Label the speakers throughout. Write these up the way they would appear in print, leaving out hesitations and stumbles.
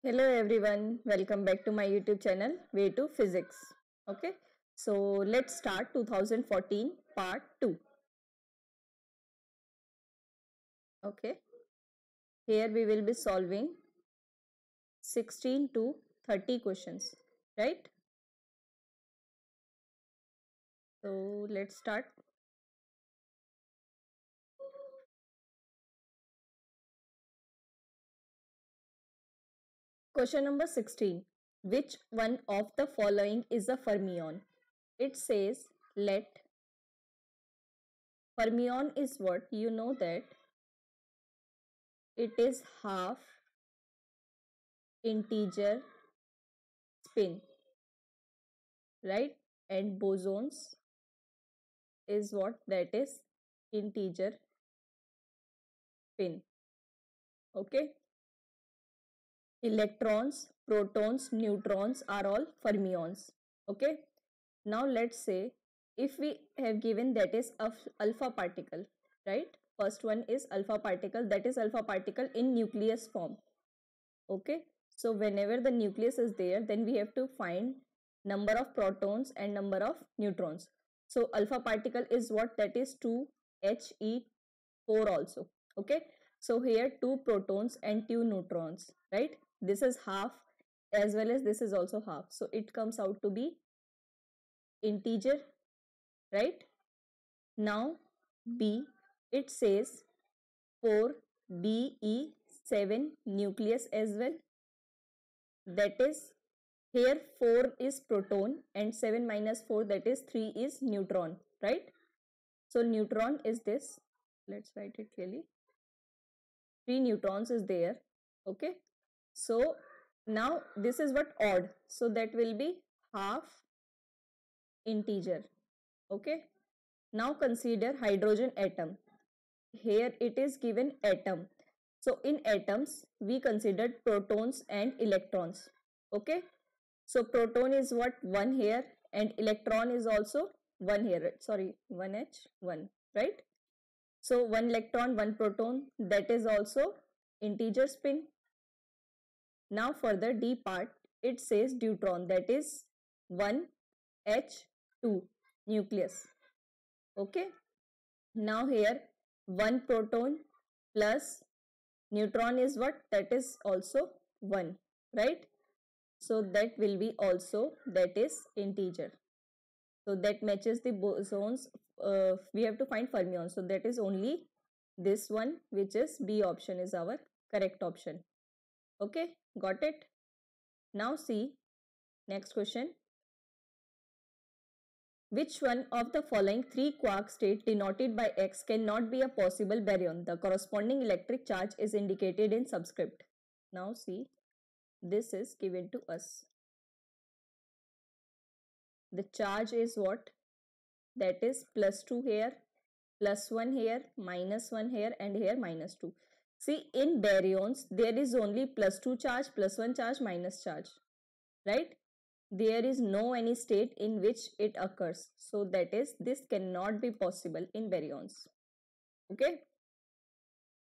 Speaker 1: Hello everyone, welcome back to my YouTube channel Way to Physics. Okay, so let's start 2014 part 2. Okay, here we will be solving 16 to 30 questions, right? So let's start. Question number 16. Which one of the following is a fermion? It says let fermion is what? You know that it is half integer spin, right? And bosons is what? That is integer spin. Okay, electrons, protons, neutrons are all fermions. Okay, now let's say if we have given that is of alpha particle, right? First one is alpha particle, that is alpha particle in nucleus form. Okay, so whenever the nucleus is there, then we have to find number of protons and number of neutrons. So alpha particle is what? That is 2He4 also. Okay, so here 2 protons and 2 neutrons, right? This is half as well as this is also half, so it comes out to be integer, right? Now B, it says 4Be7 nucleus as well, that is here 4 is proton and 7 minus 4, that is 3 is neutron, right? So neutron is this, let's write it clearly, 3 neutrons is there. Okay, so now this is what? Odd, so that will be half integer. Okay, now consider hydrogen atom. Here it is given atom, so in atoms we considered protons and electrons. Okay, so proton is what? 1 here, and electron is also 1 here, sorry, 1h1, right? So 1 electron 1 proton, that is also integer spin. Now for the D part, it says deuteron, that is 1h2 nucleus. Okay, now here 1 proton plus neutron is what? That is also 1, right? So that will be also, that is integer. So that matches the bosons. We have to find fermions, so that is only this one, which is B option is our correct option. Okay, got it? Now see next question. Which one of the following 3 quark state denoted by X cannot be a possible baryon? The corresponding electric charge is indicated in subscript. Now see, this is given to us. The charge is what? That is +2 here, +1 here, -1 here, and here -2. See, in baryons, there is only +2 charge, +1 charge, minus charge, right? There is no any state in which it occurs. So that is, this cannot be possible in baryons. Okay?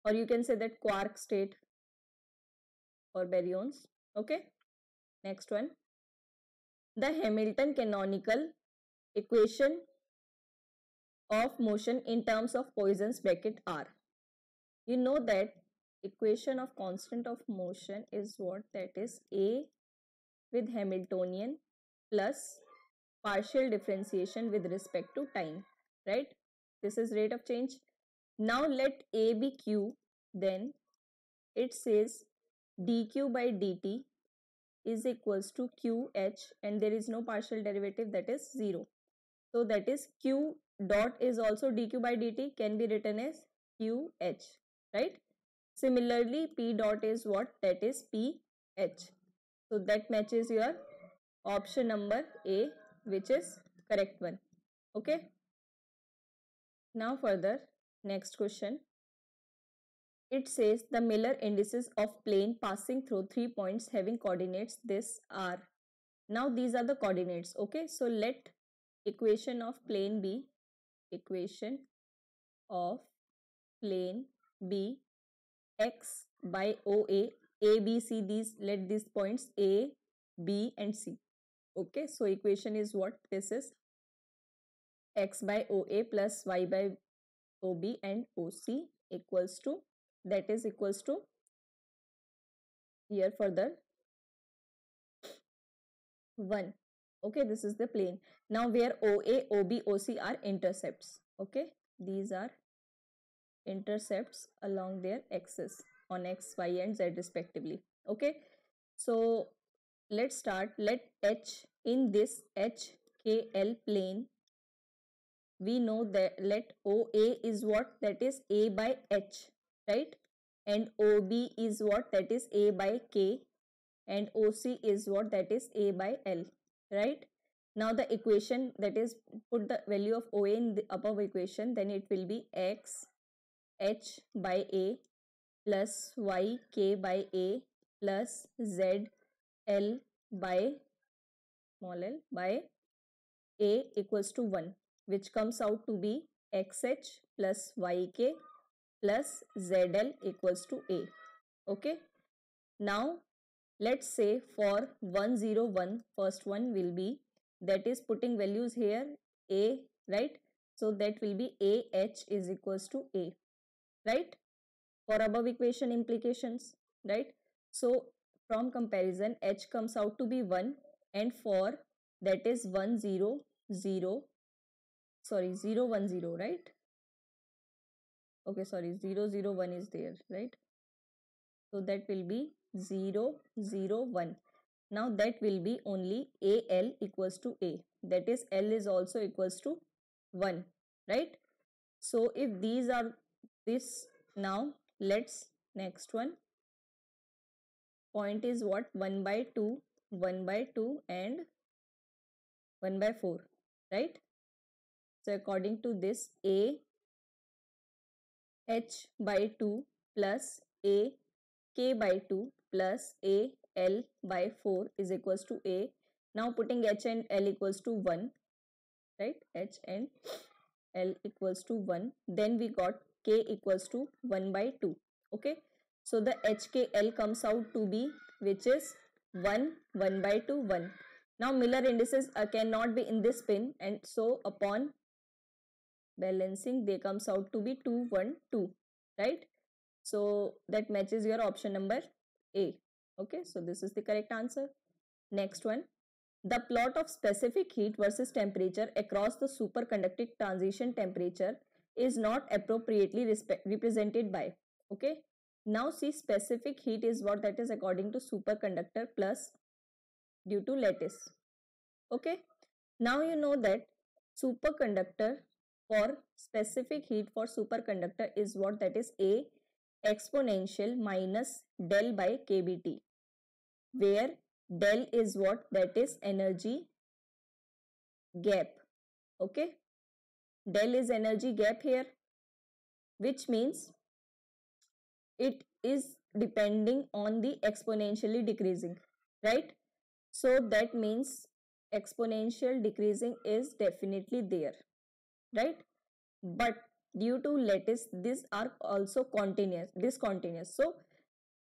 Speaker 1: Or you can say that quark state or baryons. Okay? Next one. The Hamilton canonical equation of motion in terms of Poisson's bracket are. You know that equation of constant of motion is what? That is A with Hamiltonian plus partial differentiation with respect to time, right? This is rate of change. Now let A be Q, then it says dq by dt is equals to qh, and there is no partial derivative, that is 0. So that is q dot is also dq by dt, can be written as qh, right? Similarly, p dot is what? That is ph. So that matches your option number A, which is correct one. Okay. Now further, next question. It says the Miller indices of plane passing through 3 points having coordinates this are. Now these are the coordinates. Okay. So let equation of plane be, equation of plane be x by OA. A, B, C, let these points A, B and C. Okay, so equation is what this is: x by OA plus y by OB and OC equals to, that is equals to, here further 1. Okay, this is the plane. Now where OA, OB, OC are intercepts. Okay, these are intercepts along their axis on x, y and z respectively. Okay, so let's start. Let H, in this HKL plane, we know that let OA is what, that is A by H, right? And OB is what, that is A by K, and OC is what, that is A by L, right? Now the equation, that is, put the value of OA in the above equation, then it will be x H by A plus y K by A plus z L by small l by A equals to 1, which comes out to be xh plus yk plus zl equals to A. Okay, now let's say for 101, first one will be, that is putting values here A, right? So that will be AH is equals to A, right? For above equation implications, right? So from comparison, H comes out to be 1, and for, that is 1 0 0, sorry 0 1 0, right? Okay, sorry, 0 0 1 is there, right? So that will be 0 0 1. Now that will be only AL equals to A, that is L is also equals to 1, right? So if these are this, now let's next one. Point is what, 1 by 2, 1 by 2 and 1 by 4, right? So according to this, A H by 2 plus A K by 2 plus A L by 4 is equals to A. Now putting H and L equals to 1, right? H and L equals to 1. Then we got K equals to 1 by 2. Okay. So the HKL comes out to be, which is 1, 1 by 2, 1. Now Miller indices cannot be in this pin, and so upon balancing they comes out to be 2, 1, 2, right? So that matches your option number A. Okay, so this is the correct answer. Next one. The plot of specific heat versus temperature across the superconducting transition temperature is not appropriately represented by. Okay. Now see, specific heat is what, that is according to superconductor plus due to lattice. Okay. Now you know that superconductor, for specific heat for superconductor is what, that is A exponential minus del by kBT, where del is what, that is energy gap. Okay, del is energy gap here, which means it is depending on the exponentially decreasing, right? So that means exponential decreasing is definitely there, right? But due to lattice, these are also continuous, discontinuous. So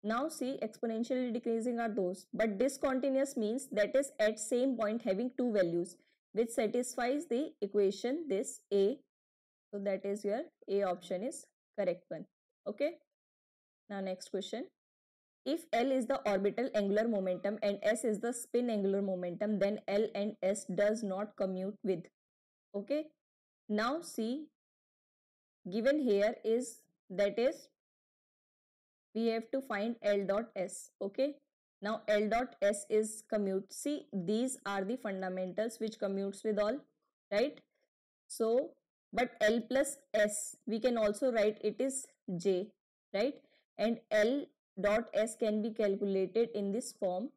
Speaker 1: now see, exponentially decreasing are those, but discontinuous means that is at same point having two values, which satisfies the equation this A. So that is your A option is correct one. Okay. Now next question. If L is the orbital angular momentum and S is the spin angular momentum, then L and S does not commute with. Okay. Now see, given here is, that is, we have to find L dot S. Okay. Now L dot S is commute. See, these are the fundamentals which commutes with all, right? So, but L plus S, we can also write it is J, right? And L dot S can be calculated in this form,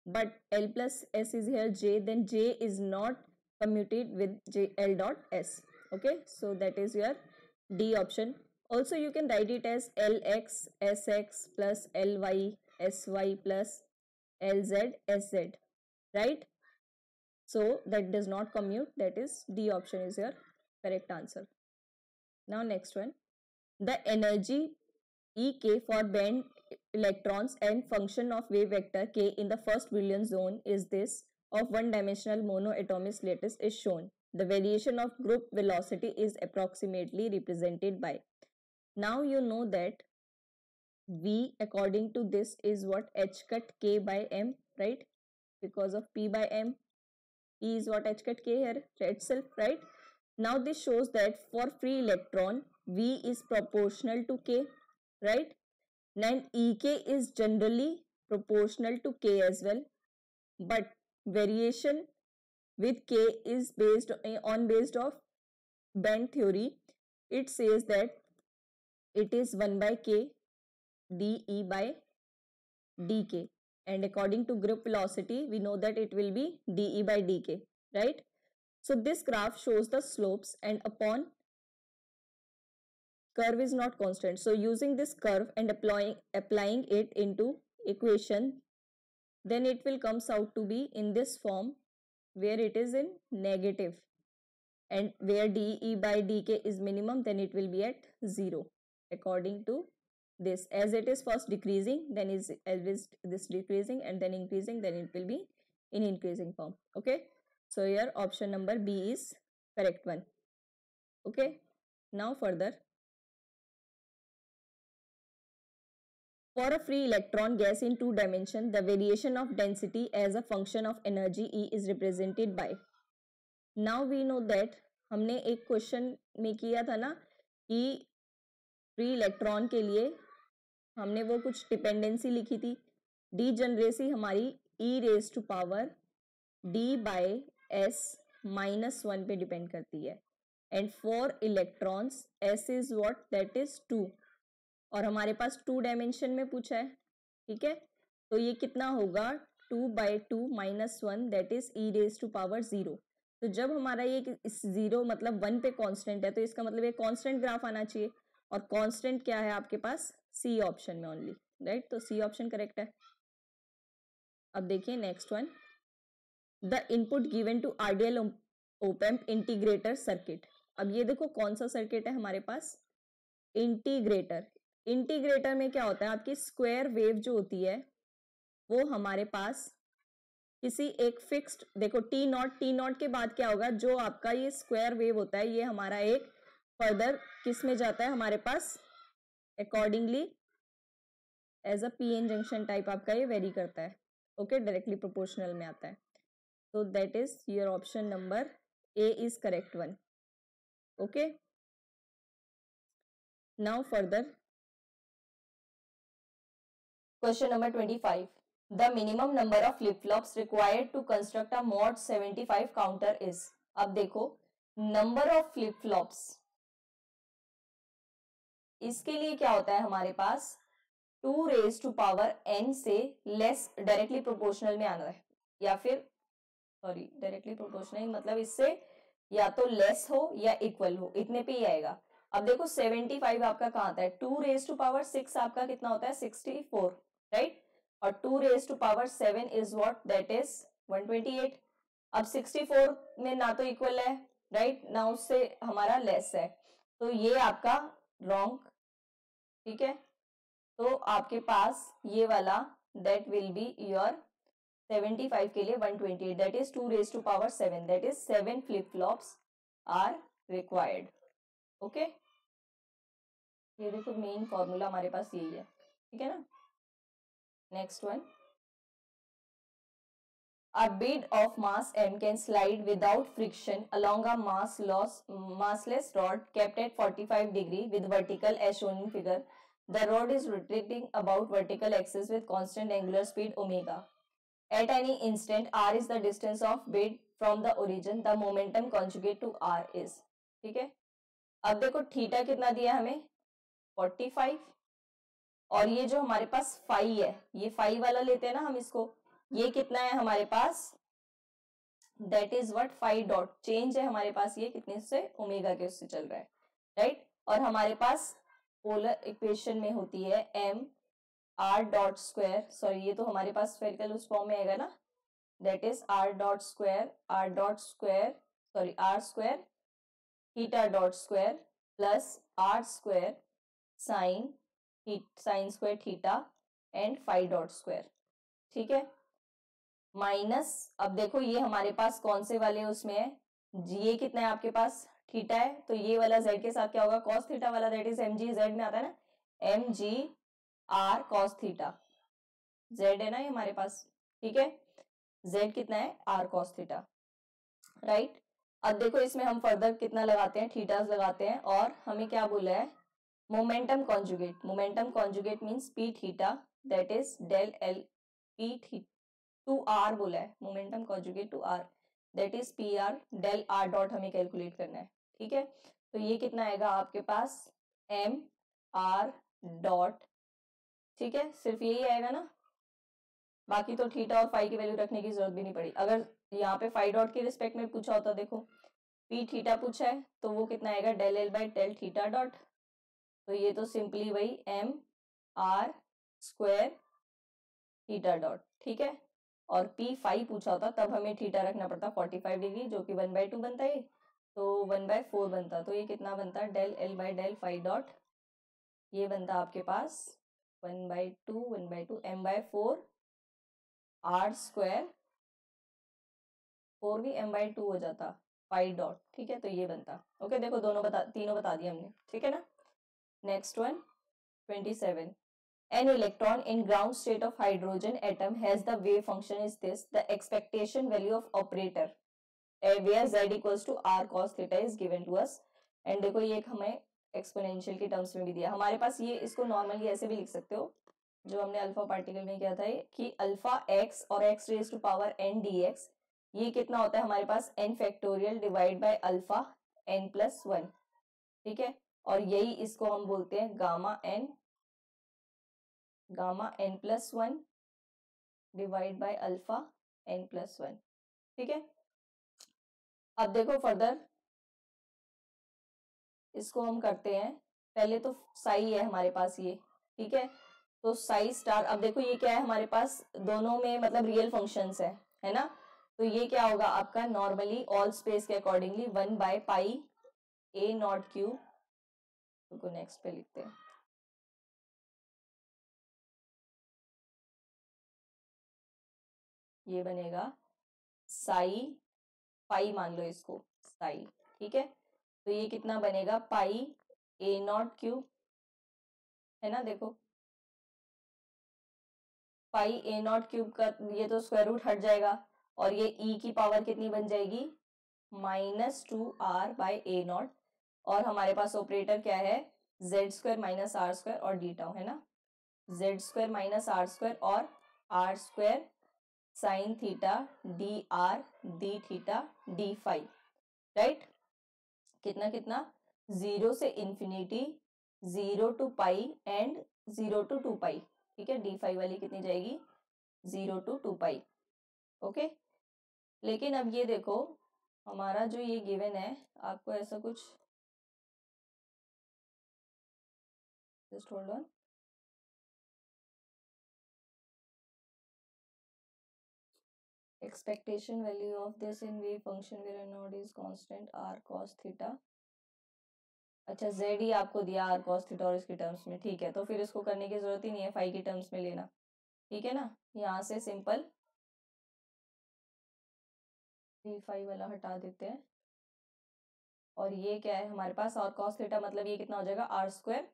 Speaker 1: but L plus S is here J, then J is not commuted with L dot S. Okay, so that is your D option. Also you can write it as Lx Sx plus Ly Sy plus Lz Sz, right? So that does not commute, that is D option is your correct answer. Now next one. The energy Ek for band electrons and function of wave vector k in the first Brillouin zone is this of one-dimensional monoatomic lattice is shown. The variation of group velocity is approximately represented by. Now you know that v according to this is what h cut k by m, right? Because of p by m, e is what h cut k here itself, right? Now this shows that for free electron v is proportional to k, right? Then ek is generally proportional to k as well, but variation with k is based of band theory. It says that it is 1 by k dE by dk, and according to group velocity we know that it will be dE by dk, right? So this graph shows the slopes, and upon curve is not constant, so using this curve and applying it into equation, then it will comes out to be in this form where it is in negative, and where dE by dk is minimum, then it will be at 0 according to this. As it is first decreasing, then is always this decreasing, and then increasing, then it will be in increasing form. Okay, so here option number B is correct one. Okay, now further, for a free electron gas in two dimension, the variation of density as a function of energy E is represented by. Now we know that हमने एक question में किया था ना कि free electron के लिए हमने वो कुछ डिपेंडेंसी लिखी थी. डीजनरेसी हमारी e raise to power d by s minus 1 पे डिपेंड करती है, and for electrons s is what, that is 2, और हमारे पास 2 डायमेंशन में पूछा है. ठीक है, तो ये कितना होगा 2 by 2 minus 1, that is e raise to power 0. तो जब हमारा ये 0 मतलब 1 पे कांस्टेंट है, तो इसका मतलब ये कांस्टेंट ग्राफ आना चाहिए, और कांस्टेंट क्या है आपके पास सी ऑप्शन में ओनली, राइट? तो सी ऑप्शन करेक्ट है. अब देखिए next one, the input given to ideal op amp integrator circuit. अब ये देखो कौन सा सर्किट है हमारे पास, इंटीग्रेटर. इंटीग्रेटर में क्या होता है, आपकी स्क्वायर वेव जो होती है वो हमारे पास किसी एक फिक्स्ड, देखो टी नॉट के बाद क्या होगा, जो आपका ये स्क्वायर वेव होता है ये हमारा एक फर्दर किस में जाता है हमारे पास, accordingly as a p n junction type आपका ये वेरी करता है. ओके, डायरेक्टली प्रोपोर्शनल में आता है. so that is your option number A is correct one. Okay, now further, question number 25, the minimum number of flip flops required to construct a mod 75 counter is. अब देखो number of flip flops, इसके लिए क्या होता है हमारे पास 2 raised to power n से less directly proportional में आना है, या फिर सॉरी डायरेक्टली प्रोपोर्शनल मतलब इससे या तो लेस हो या इक्वल हो, इतने पे ही आएगा. अब देखो 75 आपका कहाँ आता है, 2 रेज टू पावर 6 आपका कितना होता है 64, राइट? और 2 raise to power 7 is what, that is 128. अब 64 में ना तो इक्वल है, राइट, ना उससे हमारा लेस है, तो ये आपका रॉन्ग. ठीक है, तो आपके पास ये वाला दैट विल बी योर 75 के लिए 128, that is 2 raised to power 7, that is 7 flip flops are required. Okay, ये देखो मेन फॉर्मूला हमारे पास यही है. ठीक है ना. Next one, a bead of mass m can slide without friction along a massless rod kept at 45 degree with vertical as shown in figure. The rod is rotating about vertical axis with constant angular speed omega. At any instant r is the distance of bead from the origin. The momentum conjugate to r is. ठीक है, अब देखो theta कितना दिया हमें 45, और ये जो हमारे पास फाई है, ये फाई वाला लेते हैं ना हम इसको, ये कितना है हमारे पास, that is what phi dot change है हमारे पास, ये कितने से ओमेगा के उससे चल रहा है, राइट? और हमारे पास पोलर इक्वेशन में होती है m r dot square, sorry ये तो हमारे पास स्फेरिकल उस फॉर्म में आएगा ना, that is r dot square sorry r square theta dot square plus r square sine square theta and five dot square, ठीक है। माइनस, अब देखो ये हमारे पास कौन से वाले उसमें है, ये कितना है आपके पास, थीटा है, तो ये वाला z के साथ क्या होगा, कॉस थीटा वाला, दैट इज mg, z में आता है ना, mg r cos theta, z है ना ये हमारे पास, ठीक है, z कितना है r cos थीटा, राइट। अब देखो इसमें हम फर्दर कितना लगाते हैं, थीटास लगाते हैं, और हमें क्या बोला है, momentum conjugate, momentum conjugate means p theta, that is del l p theta to r बोला है, momentum conjugate to r, that is P R del r dot हमें कैलकुलेट करना है, ठीक है। तो ये कितना आएगा आपके पास, m r डॉट, ठीक है, सिर्फ यही आएगा ना, बाकी तो थीटा और फाई की वैल्यू रखने की जरूरत भी नहीं पड़ी। अगर यहाँ पे फाई डॉट के रिस्पेक्ट में पूछा होता, देखो पी थीटा पूछा है, तो वो कितना आएगा, del L by del theta dot, तो ये तो सिंपली वही M R square theta dot, ठीक है। और पी फाई पूछा होता तब हमें थीटा रखना पड़ता 45 डिग्री, जो कि 1/2 बनता है, तो 1/4 बनता, तो ये कितना बनता, del L by del phi dot, ये बनता आपके पास 1/2 m/4 आर स्क्वायर, 4 भी m/2 हो जाता, फाई डॉट, ठीक है, तो ये बनता, ओके। देखो दोनों तीनों बता दिए हमने, ठीक है ना। Next one 27, an electron in ground state of hydrogen atom has the wave function is this, the expectation value of operator where z equals to r cos theta is given to us, and देखो ये एक हमें exponential के terms में भी दिया हमारे पास, ये इसको नॉर्मली ऐसे भी लिख सकते हो, जो हमने अल्फा पार्टिकल में किया था कि अल्फा एक्स और x raise to power n d x, ये कितना होता है हमारे पास, n factorial divide by alpha n plus one, ठीक है, और यही इसको हम बोलते हैं gamma n plus one divide by alpha n plus one, ठीक है। अब देखो फर्दर इसको हम करते हैं, पहले तो साई है हमारे पास ये, ठीक है, तो साई स्टार, अब देखो ये क्या है हमारे पास, दोनों में मतलब रियल फंक्शंस है ना, तो ये क्या होगा आपका, नॉर्मली ऑल स्पेस के अकॉर्डिंगली 1/पाई ए नॉट क्यू, तो नेक्स्ट पे लिखते हैं, ये बनेगा साई, पाई मान लो इसको साई, ठीक है, तो ये कितना बनेगा, पाई ए नॉट क्यूब, है ना, देखो पाई ए नॉट क्यूब का ये तो स्क्वायर रूट हट जाएगा, और ये ई की पावर कितनी बन जाएगी, -2r बाई ए नॉट, और हमारे पास ऑपरेटर क्या है, z square minus r square और डी टाउ, है ना, z square minus r square और r square sine theta d r d theta d five, right, कितना कितना, 0 से infinity, 0 to pi and 0 to 2 pi, ठीक है, डी फाइव वाली कितनी जाएगी, 0 टू 2 पाई, ओके। लेकिन अब ये देखो हमारा जो ये गिवन है, आपको ऐसा कुछ, just hold on, expectation value of this in wave function where node is constant r cos theta, अच्छा z ही आपको दिया r cos theta और इसके टर्म्स में, ठीक है, तो फिर इसको करने की जरूरत ही नहीं है, फाई की टर्म्स में लेना, ठीक है ना, यहाँ से सिंपल डी फाई वाला हटा देते हैं, और ये क्या है हमारे पास, और cos थीटा मतलब ये कितना हो जाएगा, r square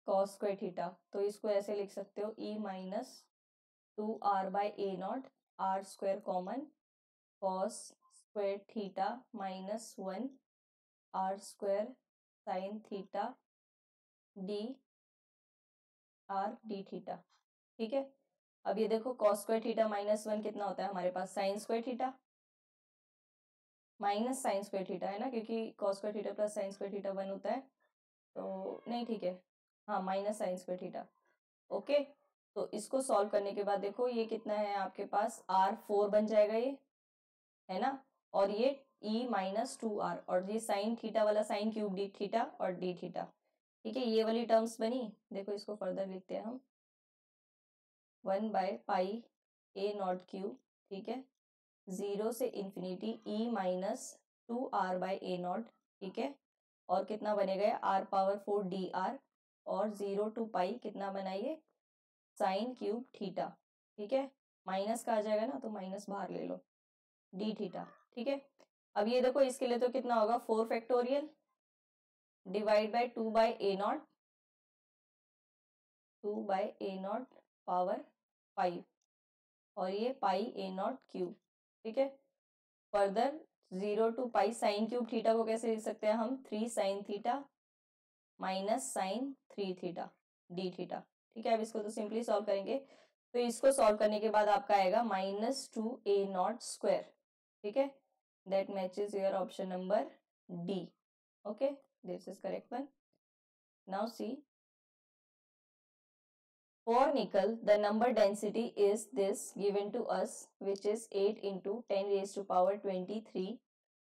Speaker 1: cos square theta, तो इसको ऐसे लिख सकते हो e minus 2r by A not, r square common, cos square theta minus 1 r square sine theta d r d theta, ठीक है। अब ये देखो cos स्क्वायर थीटा माइनस 1 कितना होता है हमारे पास, sine square theta minus sine square theta, है ना, क्योंकि cos square theta plus sine square theta 1 होता है, तो नहीं, ठीक है, हाँ, minus sine square theta, okay. तो इसको सॉल्व करने के बाद देखो ये कितना है आपके पास, r4 बन जाएगा ये, है ना, और ये e माइनस 2r, और ये साइन थीटा वाला साइन क्यूब डी थीटा और डी थीटा, ठीक है, ये वाली टर्म्स बनी। देखो इसको फर्दर लिखते हैं हम, 1/पाई ए नॉट क्यूब, ठीक है, 0 से infinity e minus 2r by A not, ठीक है, और कितना बनेगा r पावर 4 डी आर, और 0 टू पाई कितना बनाइए, साइन क्यूब थीटा, ठीक है, माइनस का आ जाएगा ना तो माइनस बाहर ले लो, डी थीटा, ठीक है। अब ये देखो इसके लिए तो कितना होगा 4 factorial divide by 2 by a naught, 2 by a naught power 5 और ये पाई ए नॉट क्यूब, ठीक है। Further 0 to pi sine cube theta को कैसे लिख सकते हैं हम 3 sine theta minus sine 3 theta D theta, ठीक है। अब इसको तो सिंपली सॉल्व करेंगे, तो इसको सॉल्व करने के बाद आपका आएगा -2a0 स्क्वायर, ठीक है। That matches your option number D, okay, this is correct one. Now see, for nickel the number density is this given to us, which is 8 into 10 raised to power 23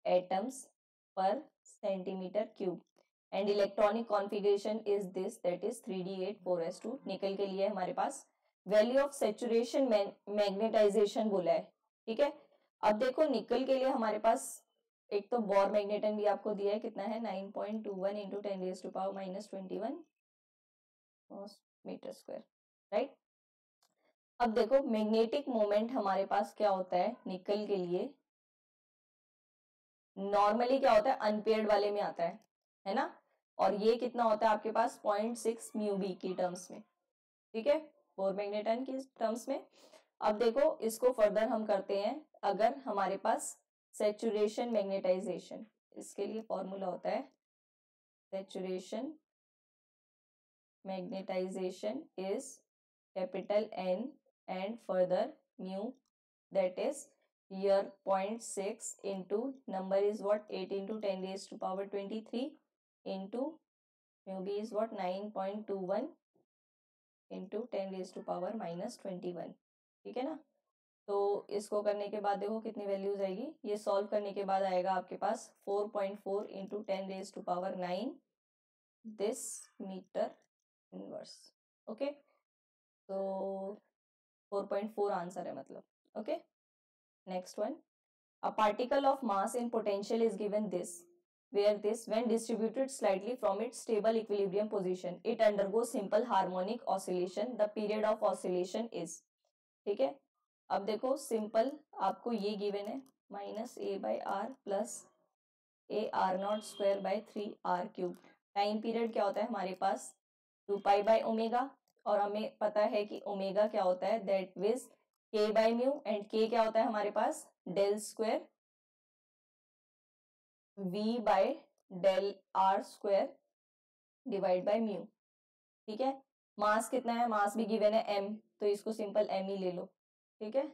Speaker 1: atoms per centimeter cube, and electronic configuration is this, that is 3d8 4s2। निकल के लिए हमारे पास value of saturation magnetisation बोला है, ठीक है। अब देखो निकल के लिए हमारे पास एक तो बोर मैग्नेटन भी आपको दिया है, कितना है 9.21 into 10 raised to power -21 metre square, right. अब देखो मैग्नेटिक मोमेंट हमारे पास क्या होता है निकल के लिए, नॉर्मली क्या होता है अनपेयर्ड वाले में आता है ना, और ये कितना होता है आपके पास 0.6 म्यू बी की टर्म्स में, ठीक है, बोर मैग्नेटन की टर्म्स में। अब देखो इसको फर्दर हम करते हैं, अगर हमारे पास सैचुरेशन मैग्नेटाइजेशन, इसके लिए फॉर्मूला होता है saturation magnetization is capital N and further mu, that is here 0.6 into number is what 8 into 10 raised to power 23 into mu b is what 9.21 into 10 raised to power -21, ठीक है ना। तो इसको करने के बाद देखो कितनी वैल्यूज आएगी, ये सॉल्व करने के बाद आएगा आपके पास 4.4 into 10 raised to power 9 this metre inverse, okay. तो 4.4 आंसर है मतलब, okay. Next one, a particle of mass in potential is given this, where this when distributed slightly from its stable equilibrium position it undergoes simple harmonic oscillation, the period of oscillation is, ठीक है। अब देखो simple आपको ये given है -a/r plus a r0 square by 3r³। Time period क्या होता है हमारे पास 2π/ω, और हमें पता है कि ओमेगा क्या होता है दैट विज k/म्यू, एंड k क्या होता है हमारे पास del square v/del r square divide by mu, ठीक है। मास कितना है, मास भी गिवन है m, तो इसको सिंपल m ही ले लो, ठीक है।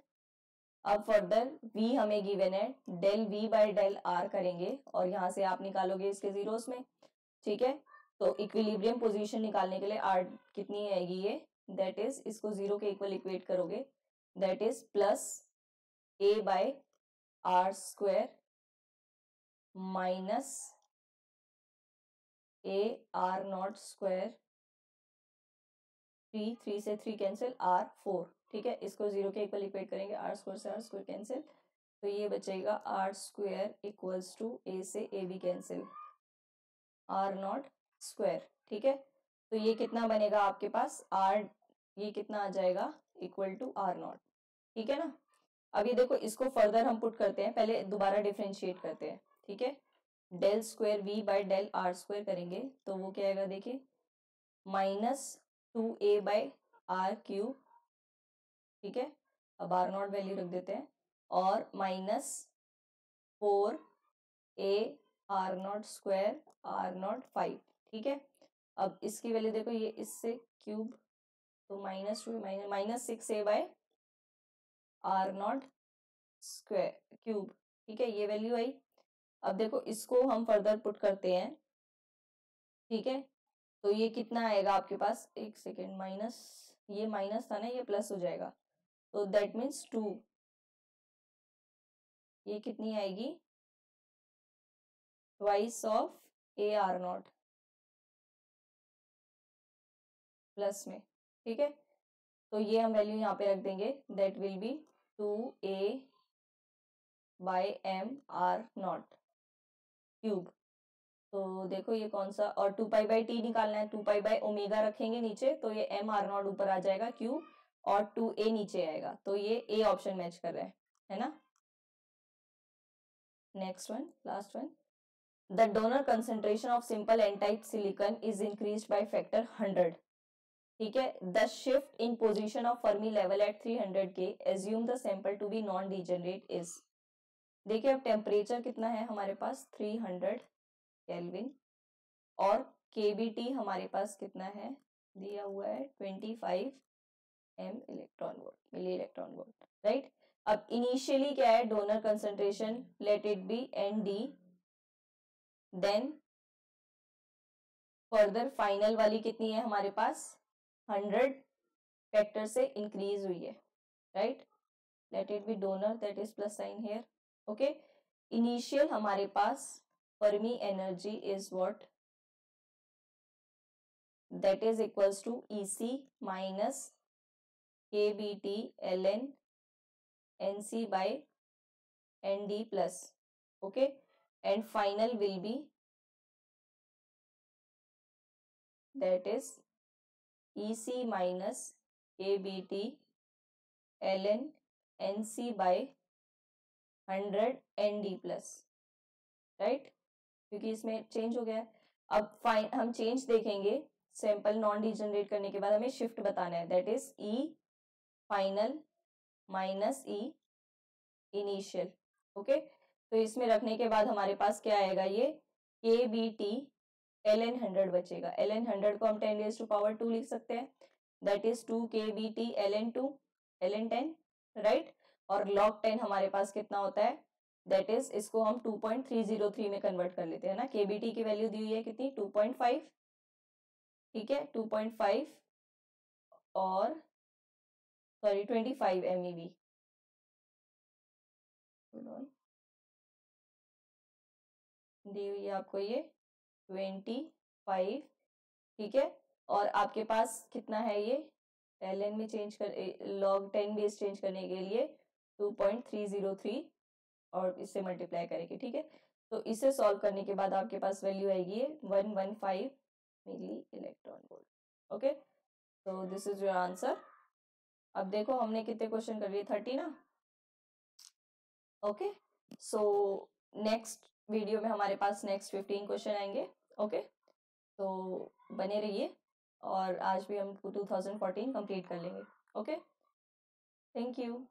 Speaker 1: अब फर्दर v हमें गिवन है डेल v/del r करेंगे, और यहाँ से आप निकालोगे इसके जीरोस में, ठीक है। तो इक्विलिब्रियम पोजीशन निकालने के लिए r कितनी आएगी ये, दैट इज इसको 0 के इक्वल इक्वेट करोगे, that is plus a/r square minus a r0 square, 3 से 3 कैंसिल r4, ठीक है। इसको 0 के इक्वल इक्वेट करेंगे, r स्क्वायर से r स्क्वायर कैंसिल, तो ये बचेगा r square equals to a से a भी कैंसिल r0 स्क्वायर, ठीक है। तो ये कितना बनेगा आपके पास r, ये कितना आ जाएगा इक्वल टू r0, ठीक है ना। अब ये देखो इसको फर्दर हम पुट करते हैं, पहले दोबारा डिफरेंशिएट करते हैं, ठीक है। Del square v/del r square करेंगे तो वो क्या आएगा देखिए -2a/r³, ठीक है। अब r0 वैल्यू रख देते हैं, और -4a/r0 स्क्वायर r0 5, ठीक है। अब इसकी वैल्यू देखो, ये इससे क्यूब तो -6a/r0 स्क्वायर क्यूब, ठीक है, ये वैल्यू आई। अब देखो इसको हम फर्दर पुट करते हैं, ठीक है। तो ये कितना आएगा आपके पास, एक सेकेंड, माइनस, ये माइनस था ना, ये प्लस हो जाएगा, तो दैट मीन्स 2, ये कितनी आएगी ट्वाइस ऑफ a/r0 प्लस में, ठीक है। तो ये हम वैल्यू यहाँ पे रख देंगे, that will be 2a/m r0 cube. तो देखो ये कौन सा, और 2π/t निकालना है, 2π/ओमेगा रखेंगे नीचे तो ये mr0 ऊपर आ जाएगा q और 2a नीचे आएगा, तो ये ए ऑप्शन मैच कर रहा है ना। Next one, last one, the donor concentration of simple N type silicon is increased by factor 100। ठीक है, the shift in position of Fermi level at 300 K assume the sample to be non degenerate is. देखिए अब temperature कितना है हमारे पास 300 kelvin और KBT हमारे पास कितना है दिया हुआ है 25 m electron volt, milli electron volt, right. अब इनिशियली क्या है donor concentration, let it be ND, then further final वाली कितनी है हमारे पास 100 फैक्टर से इंक्रीज हुई है, right. Let it be donor, that is plus sign here, okay. Initial हमारे पास Fermi energy is what, that is equals to EC minus KBT ln NC by ND plus, okay, and final will be that is EC minus KBT ln NC by 100 ND plus, right, क्योंकि इसमें change हो गया है। अब fine हम change देखेंगे, sample non degenerate करने के बाद हमें शिफ्ट बताना है, that is E final minus E initial, okay. तो इसमें रखने के बाद हमारे पास क्या आएगा, ये KBT ln 100 बचेगा। ln 100 को हम 10⁻² लिख सकते हैं, that is 2 KBT ln 2 ln 10, right. और log 10 हमारे पास कितना होता है, दैट इज इसको हम 2.303 में कन्वर्ट कर लेते हैं ना। KBT की वैल्यू दी हुई है कितनी 2.5, ठीक है 2.5 और सॉरी 25 MeV, दी हुई है आपको ये 25, ठीक है। और आपके पास कितना है ये ln में चेंज कर log 10 बेस चेंज करने के लिए 2.303 और इससे मल्टीप्लाई करेंगे, ठीक है। तो इसे सॉल्व करने के बाद आपके पास वैल्यू आएगी 115 मिली इलेक्ट्रॉन वोल्ट, ओके। तो दिस इज योर आंसर। अब देखो हमने कितने क्वेश्चन कर लिए 30 ना, ओके। सो नेक्स्ट वीडियो में हमारे पास नेक्स्ट 15 क्वेश्चन आएंगे, ओके। तो बने रहिए और आज भी हम 2014 कंप्लीट कर लेंगे, ओके। Thank you.